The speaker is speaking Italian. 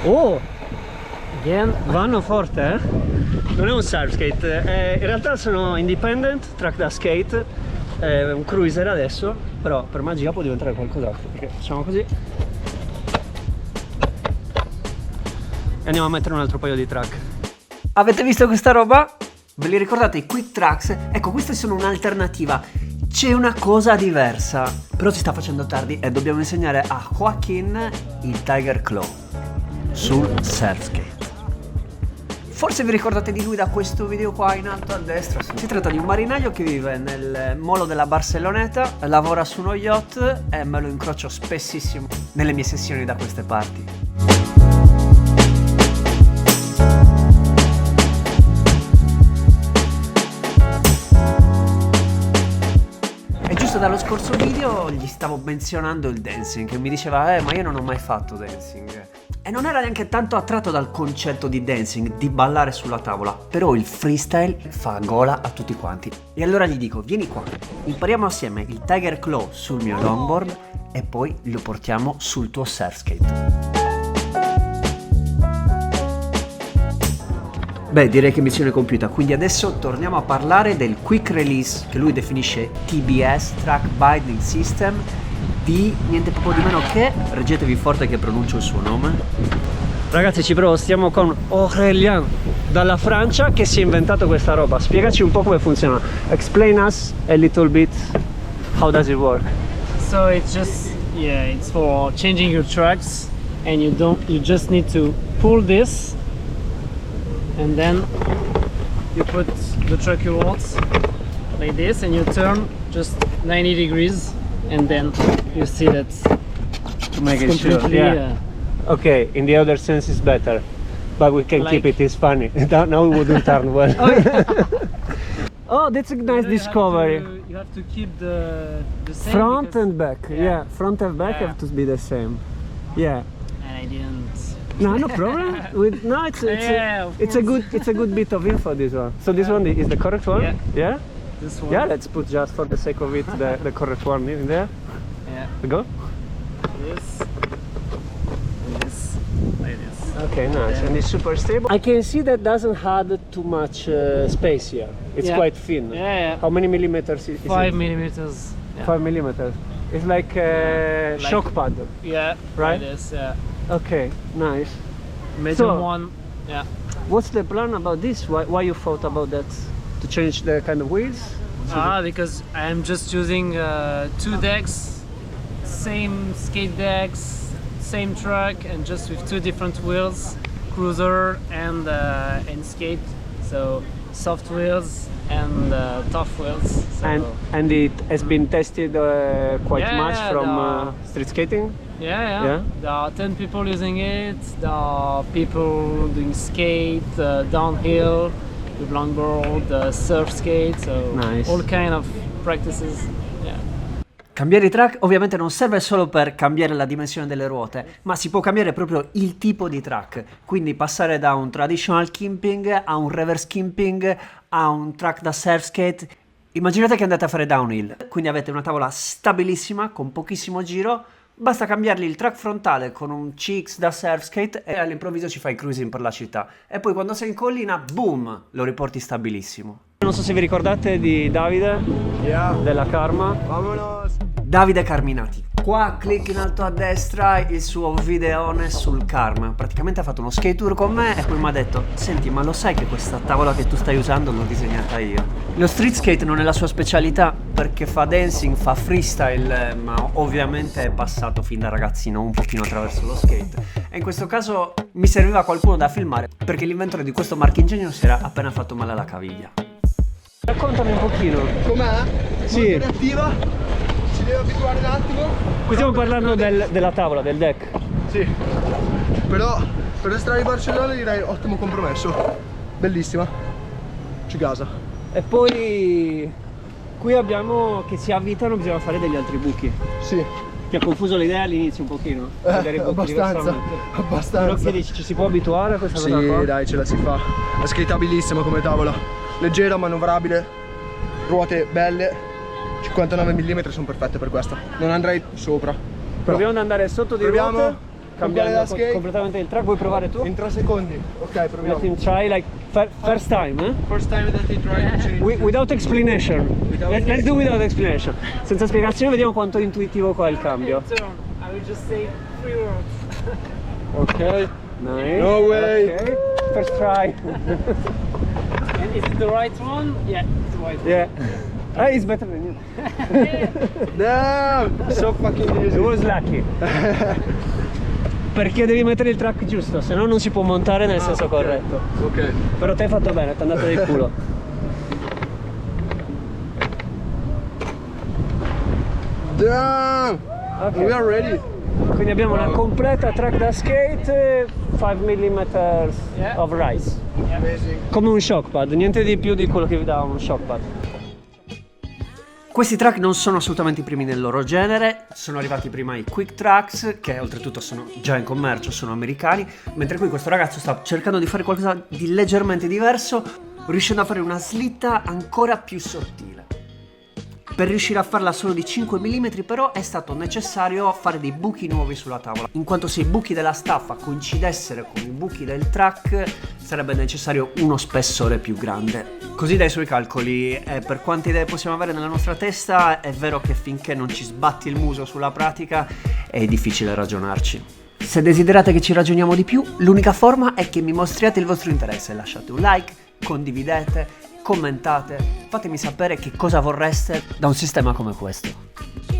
Oh! Again. Vanno forte, eh? Non è un surfskate, in realtà sono independent, track da skate, è un cruiser adesso, però per magia può diventare qualcos'altro, perché facciamo così. E andiamo a mettere un altro paio di track. Avete visto questa roba? Ve li ricordate i Quick Tracks? Ecco, queste sono un'alternativa. C'è una cosa diversa, però si sta facendo tardi e dobbiamo insegnare a Joaquin il Tiger Claw sul surfskate. Forse vi ricordate di lui da questo video qua in alto a destra. Si tratta di un marinaio che vive nel molo della Barceloneta, lavora su uno yacht e me lo incrocio spessissimo nelle mie sessioni da queste parti. E giusto dallo scorso video gli stavo menzionando il dancing e mi diceva ma io non ho mai fatto dancing. E non era neanche tanto attratto dal concetto di dancing, di ballare sulla tavola, però il freestyle fa gola a tutti quanti. E allora gli dico, vieni qua, impariamo assieme il Tiger Claw sul mio longboard e poi lo portiamo sul tuo surfskate. Beh, direi che missione compiuta, quindi adesso torniamo a parlare del Quick Release, che lui definisce TBS, Track Binding System, di niente poco di meno che, reggetevi forte che pronuncio il suo nome. Ragazzi, ci provo, stiamo con Aurélien dalla Francia che si è inventato questa roba. Spiegaci un po' come funziona. Explain us a little bit how does it work. So it's just, yeah, it's for changing your tracks, and you just need to pull this, and then you put the track you want like this, and you turn just 90 degrees, and then you see that To make it sure, yeah. Okay, in the other sense it's better, but we can keep it, it's funny. Now it wouldn't turn well. Oh, yeah. Oh, that's a nice discovery. You have to keep the same Front because- and back, yeah. Front and back Yeah. have to be the same. Yeah. And I didn't. No problem. No, it's Yeah, of it's a good bit of info, this one. So this one is the correct one. Yeah. Yeah. This one. Yeah. Let's put just for the sake of it the correct one in there. Yeah. Go. This. And this. Like this. Okay, nice. Yeah. And it's super stable. I can see that doesn't have too much space here. It's Yeah. quite thin. Yeah. How many millimeters is 5 it? millimeters. Yeah. 5 millimeters. It's like a Like- shock pad. Yeah. Right? Like this. Yeah. Okay, nice. Medium So- one. Yeah. What's the plan about this? Why you thought about that? To change the kind of wheels? Because I'm just using 2 decks, same skate decks, same track, and just with 2 different wheels, cruiser and skate. So soft wheels and tough wheels. So And it has been tested quite Yeah, much from the- street skating. yeah. Yeah? There are 10 people using it. There are people doing skate, downhill, with longboard, surf skate. So Nice. all kind of practices. Yeah. Cambiare i track ovviamente non serve solo per cambiare la dimensione delle ruote, ma si può cambiare proprio il tipo di track. Quindi passare da un traditional kimping a un reverse kimping a un track da surf skate. Immaginate che andate a fare downhill, quindi avete una tavola stabilissima con pochissimo giro. Basta cambiargli il track frontale con un CX da surf skate e all'improvviso ci fai cruising per la città. E poi quando sei in collina, boom, lo riporti stabilissimo. Non so se vi ricordate di Davide, della Karma. Vamonos! Davide Carminati. Qua clic in alto a destra il suo videone sul Karma. Praticamente ha fatto uno skate tour con me e poi mi ha detto: senti, ma lo sai che questa tavola che tu stai usando l'ho disegnata io? Lo street skate non è la sua specialità perché fa dancing, fa freestyle, ma ovviamente è passato fin da ragazzino un pochino attraverso lo skate. E in questo caso mi serviva qualcuno da filmare perché l'inventore di questo marchingegno si era appena fatto male alla caviglia. Raccontami un pochino. Com'è? Sì. Molto reattiva? Ci devo abituare un attimo? Qui stiamo parlando della tavola, del deck. Sì. Però per la strada di Barcellona direi ottimo compromesso. Bellissima. Ci gasa. E poi qui abbiamo che si avvitano, bisogna fare degli altri buchi. Sì. Ti ha confuso l'idea all'inizio un pochino? Vedere i buchi Abbastanza. diversamente. Abbastanza. Però che dici, ci si può abituare a questa Sì, cosa qua? dai, ce la si fa. È skateabilissima come tavola. Leggera, manovrabile, ruote belle. 59 mm sono perfette per questa. Non andrei sopra. Però Proviamo ad andare sotto di proviamo. ruote. cambiando da skate? completamente il track. Vuoi provare tu? In 3 secondi. Ok, Let proviamo. him try like first time, eh? First time that he tried to change. Without explanation. Let's do without explanation. Senza spiegazione, vediamo quanto è intuitivo qua il cambio. Turn. I will just say 3 words. Ok. Nice. No way. Okay. First try. And is it the right one? Yeah, it's the right one. Yeah. It's better than you. Damn! So fucking It easy. was lucky. Perché devi mettere il track giusto, se no non si può montare nel senso ok. corretto. Ok. Però te hai fatto bene, ti è andato del culo. Damn! Ok. We are ready. Quindi abbiamo una completa track da skate, 5 mm Yeah. of rise. Amazing. Come un shock pad, niente di più di quello che vi dà un shock pad. Questi track non sono assolutamente i primi nel loro genere, sono arrivati prima i Quick Tracks, che oltretutto sono già in commercio, sono americani, mentre qui questo ragazzo sta cercando di fare qualcosa di leggermente diverso, riuscendo a fare una slitta ancora più sottile. Per riuscire a farla solo di 5 mm però è stato necessario fare dei buchi nuovi sulla tavola, in quanto se i buchi della staffa coincidessero con i buchi del track sarebbe necessario uno spessore più grande. Così dai suoi calcoli, per quante idee possiamo avere nella nostra testa, è vero che finché non ci sbatti il muso sulla pratica è difficile ragionarci. Se desiderate che ci ragioniamo di più, l'unica forma è che mi mostriate il vostro interesse, lasciate un like, condividete, commentate, fatemi sapere che cosa vorreste da un sistema come questo.